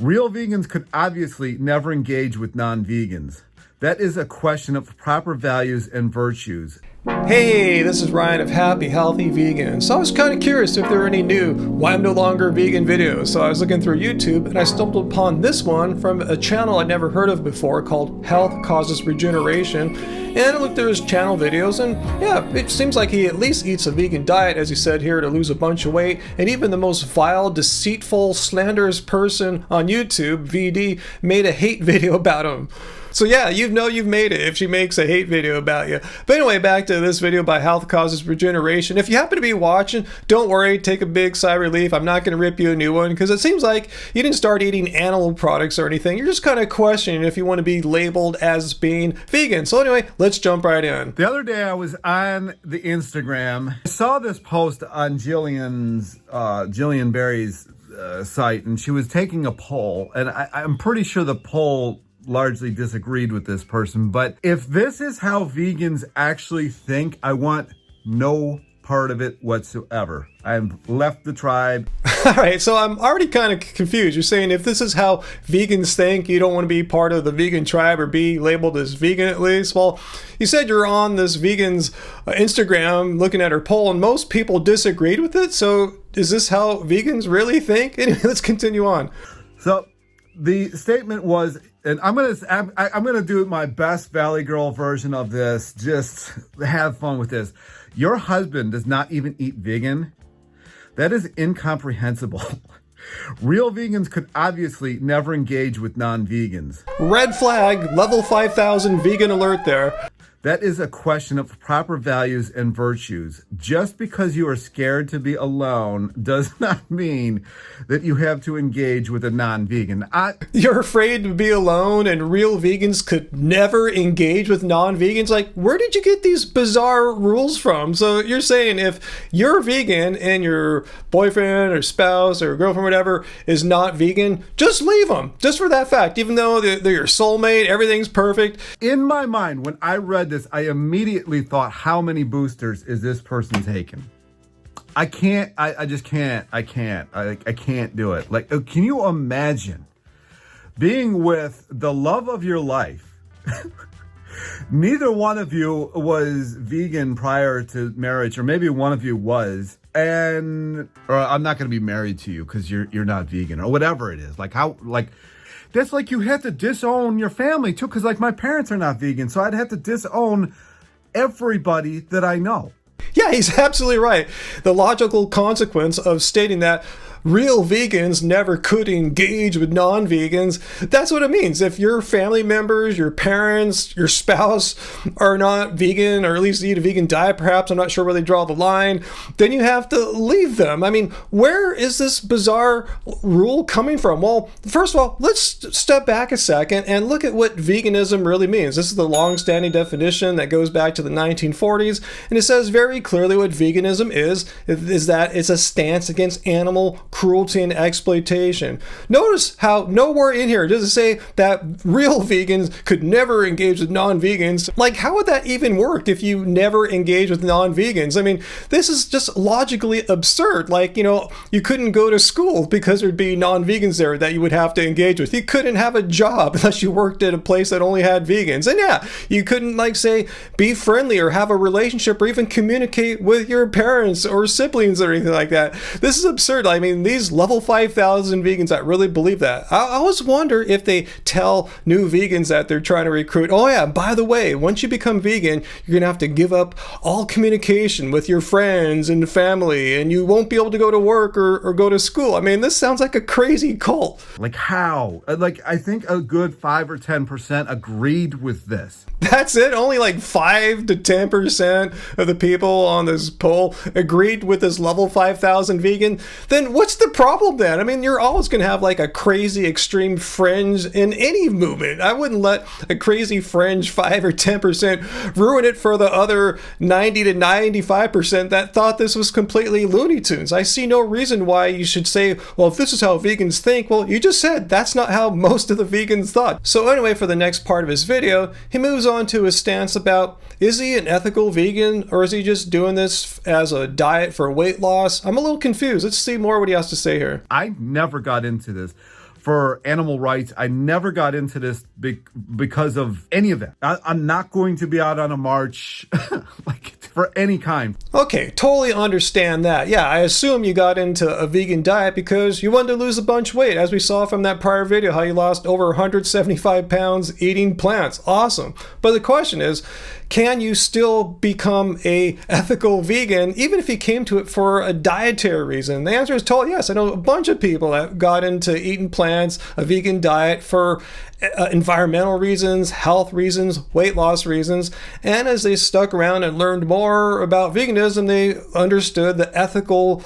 Real vegans could obviously never engage with non-vegans. That is a question of proper values and virtues. Hey, this is Ryan of Happy Healthy Vegan. So I was kind of curious if there were any new why I'm no longer vegan videos. So I was looking through YouTube and I stumbled upon this one from a channel I'd never heard of before called Health Causes Regeneration. And I looked through his channel videos and yeah, it seems like he at least eats a vegan diet, as he said here, to lose a bunch of weight. And even the most vile, deceitful, slanderous person on YouTube, VD, made a hate video about him. So yeah, you know you've made it if she makes a hate video about you. But anyway, back to this video by Health Causes Regeneration. If you happen to be watching, don't worry, take a big sigh of relief. I'm not going to rip you a new one because it seems like you didn't start eating animal products or anything. You're just kind of questioning if you want to be labeled as being vegan. So anyway, let's jump right in. The other day I was on the Instagram. I saw this post on Jillian Berry's site, and she was taking a poll, and I'm pretty sure the poll largely disagreed with this person, but if this is how vegans actually think, I want no part of it whatsoever. I've left the tribe. All right, so I'm already kind of confused. You're saying if this is how vegans think, you don't want to be part of the vegan tribe or be labeled as vegan at least. Well, you said you're on this vegan's Instagram looking at her poll, and most people disagreed with it. So is this how vegans really think? Anyway, let's continue on. So the statement was, and I'm gonna do my best Valley Girl version of this. Just have fun with this. Your husband does not even eat vegan. That is incomprehensible. Real vegans could obviously never engage with non-vegans. Red flag, level 5000 vegan alert there. That is a question of proper values and virtues. Just because you are scared to be alone does not mean that you have to engage with a non-vegan. You're afraid to be alone and real vegans could never engage with non-vegans? Like, where did you get these bizarre rules from? So you're saying if you're vegan and your boyfriend or spouse or girlfriend, whatever, is not vegan, just leave them. Just for that fact, even though they're your soulmate, everything's perfect. In my mind, when I read this, I immediately thought, how many boosters is this person taking? I can't do it. Like, can you imagine being with the love of your life? Neither one of you was vegan prior to marriage, or maybe one of you was, or I'm not going to be married to you because you're not vegan, or whatever it is. That's like you had to disown your family too, because like my parents are not vegan, so I'd have to disown everybody that I know. Yeah, he's absolutely right. The logical consequence of stating that real vegans never could engage with non-vegans, that's what it means. If your family members, your parents, your spouse are not vegan, or at least eat a vegan diet, perhaps, I'm not sure where they draw the line, then you have to leave them. I mean, where is this bizarre rule coming from? Well, first of all, let's step back a second and look at what veganism really means. This is the long-standing definition that goes back to the 1940s, and it says very clearly what veganism is that it's a stance against animal cruelty and exploitation. Notice how nowhere in here does it say that real vegans could never engage with non-vegans. Like, how would that even work if you never engage with non-vegans? I mean, this is just logically absurd. Like, you couldn't go to school because there'd be non-vegans there that you would have to engage with. You couldn't have a job unless you worked at a place that only had vegans. And yeah, you couldn't, like, say, be friendly or have a relationship or even communicate with your parents or siblings or anything like that. This is absurd. I mean, these level 5000 vegans that really believe that, I always wonder if they tell new vegans that they're trying to recruit, oh yeah, by the way, once you become vegan, you're gonna have to give up all communication with your friends and family, and you won't be able to go to work or go to school. I mean, this sounds like a crazy cult. Like, how? Like, I think a good 5 or 10% agreed with this. That's it? Only like 5 to 10% of the people on this poll agreed with this level 5000 vegan? Then what's the problem then? I mean, you're always going to have like a crazy extreme fringe in any movement. I wouldn't let a crazy fringe 5 or 10% ruin it for the other 90 to 95% that thought this was completely Looney Tunes. I see no reason why you should say, well, if this is how vegans think, well, you just said that's not how most of the vegans thought. So anyway, for the next part of his video, he moves on to his stance about, is he an ethical vegan, or is he just doing this as a diet for weight loss? I'm a little confused. Let's see more what he has to say here. I never got into this, for animal rights. I never got into this because of any of that. I'm not going to be out on a march like for any kind. Okay, totally understand that. Yeah, I assume you got into a vegan diet because you wanted to lose a bunch of weight, as we saw from that prior video, how you lost over 175 pounds eating plants. Awesome. But the question is, can you still become a ethical vegan even if you came to it for a dietary reason? The answer is totally yes. I know a bunch of people that got into eating plants, a vegan diet for environmental reasons, health reasons, weight loss reasons, and as they stuck around and learned more about veganism, they understood the ethical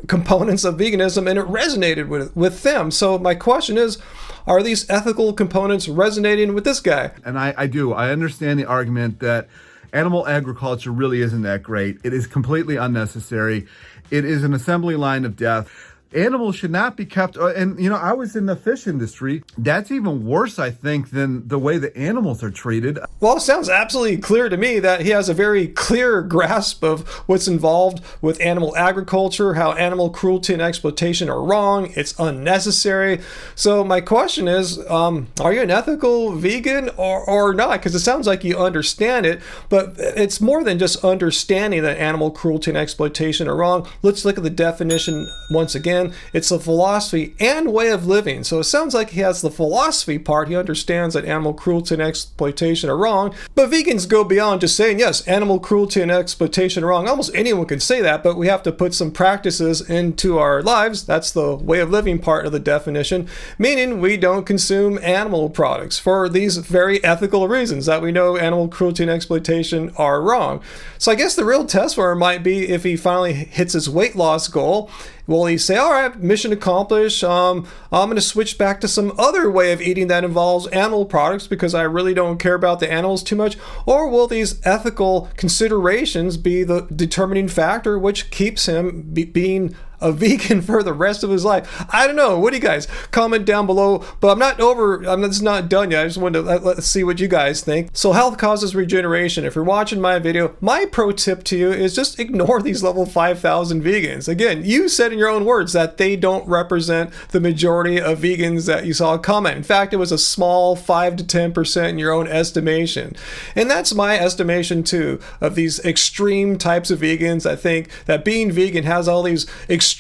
components of veganism and it resonated with them. So my question is, are these ethical components resonating with this guy? And I do. I understand the argument that animal agriculture really isn't that great. It is completely unnecessary. It is an assembly line of death. Animals should not be kept, and I was in the fish industry. That's even worse, I think, than the way the animals are treated. Well, it sounds absolutely clear to me that he has a very clear grasp of what's involved with animal agriculture, how animal cruelty and exploitation are wrong, it's unnecessary. So my question is, are you an ethical vegan or not? Because it sounds like you understand it, but it's more than just understanding that animal cruelty and exploitation are wrong. Let's look at the definition once again. It's a philosophy and way of living. So it sounds like he has the philosophy part. He understands that animal cruelty and exploitation are wrong. But vegans go beyond just saying, yes, animal cruelty and exploitation are wrong. Almost anyone can say that, but we have to put some practices into our lives. That's the way of living part of the definition, meaning we don't consume animal products for these very ethical reasons that we know animal cruelty and exploitation are wrong. So I guess the real test for him might be if he finally hits his weight loss goal. Will he say, all right, mission accomplished, I'm going to switch back to some other way of eating that involves animal products because I really don't care about the animals too much? Or will these ethical considerations be the determining factor which keeps him being a vegan for the rest of his life? I don't know. What do you guys comment down below? But this is not done yet. I just wanted to let's see what you guys think. So health causes regeneration. If you're watching my video, my pro tip to you is just ignore these level 5,000 vegans. Again, you said in your own words that they don't represent the majority of vegans that you saw comment. In fact, it was a small 5 to 10% in your own estimation. And that's my estimation too of these extreme types of vegans. I think that being vegan has all these extreme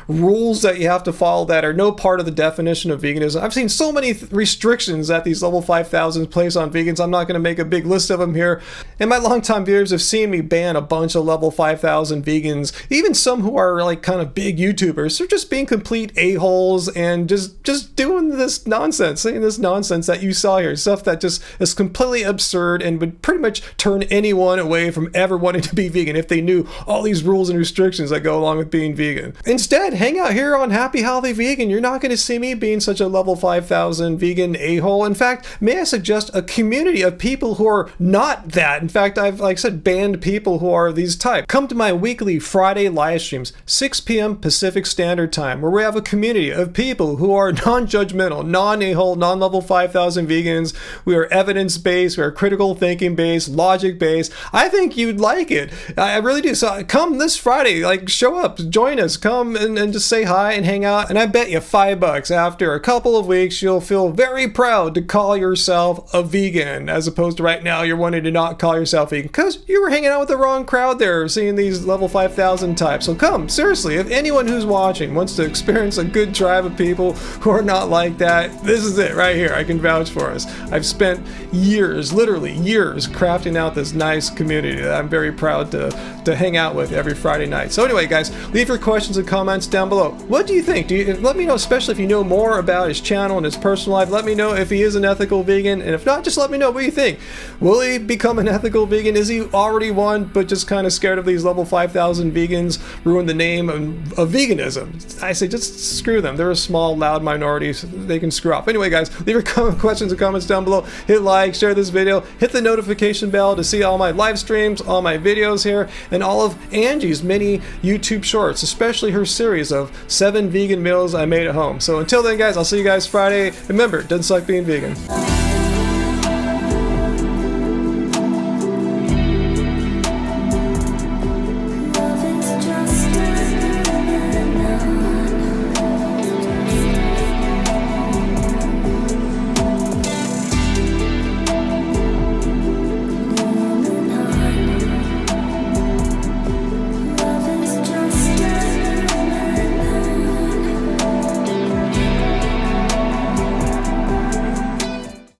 rules that you have to follow that are no part of the definition of veganism. I've seen so many restrictions that these level 5,000s place on vegans. I'm not going to make a big list of them here. And my longtime viewers have seen me ban a bunch of level 5,000 vegans, even some who are like kind of big YouTubers. They're just being complete a-holes and just doing this nonsense, saying this nonsense that you saw here, stuff that just is completely absurd and would pretty much turn anyone away from ever wanting to be vegan if they knew all these rules and restrictions that go along with being vegan. Instead, hang out here on Happy Healthy Vegan. You're not going to see me being such a level 5,000 vegan a-hole. In fact, may I suggest a community of people who are not that. In fact, I've, like I said, banned people who are these type. Come to my weekly Friday live streams, 6 p.m. Pacific Standard Time, where we have a community of people who are non-judgmental, non-a-hole, non-level 5,000 vegans. We are evidence-based, we are critical thinking-based, logic-based. I think you'd like it. I really do. So come this Friday, like show up, join us, come and just say hi and hang out. And I bet you $5 after a couple of weeks, you'll feel very proud to call yourself a vegan, as opposed to right now you're wanting to not call yourself vegan because you were hanging out with the wrong crowd there, seeing these level 5,000 types. So come, seriously, if anyone who's watching wants to experience a good tribe of people who are not like that, this is it right here. I can vouch for us. I've spent years, literally years, crafting out this nice community that I'm very proud to hang out with every Friday night. So anyway, guys, leave your questions and comments down below. What do you think? Let me know, especially if you know more about his channel and his personal life. Let me know if he is an ethical vegan, and if not, just let me know what you think. Will he become an ethical vegan? Is he already one, but just kind of scared of these level 5,000 vegans ruin the name of veganism? I say just screw them. They're a small, loud minority. So they can screw up. Anyway, guys, leave your questions and comments down below. Hit like, share this video, hit the notification bell to see all my live streams, all my videos here, and all of Angie's many YouTube shorts, especially her series of 7 vegan meals I made at home. So until then, guys, I'll see you guys Friday. Remember, it doesn't suck being vegan.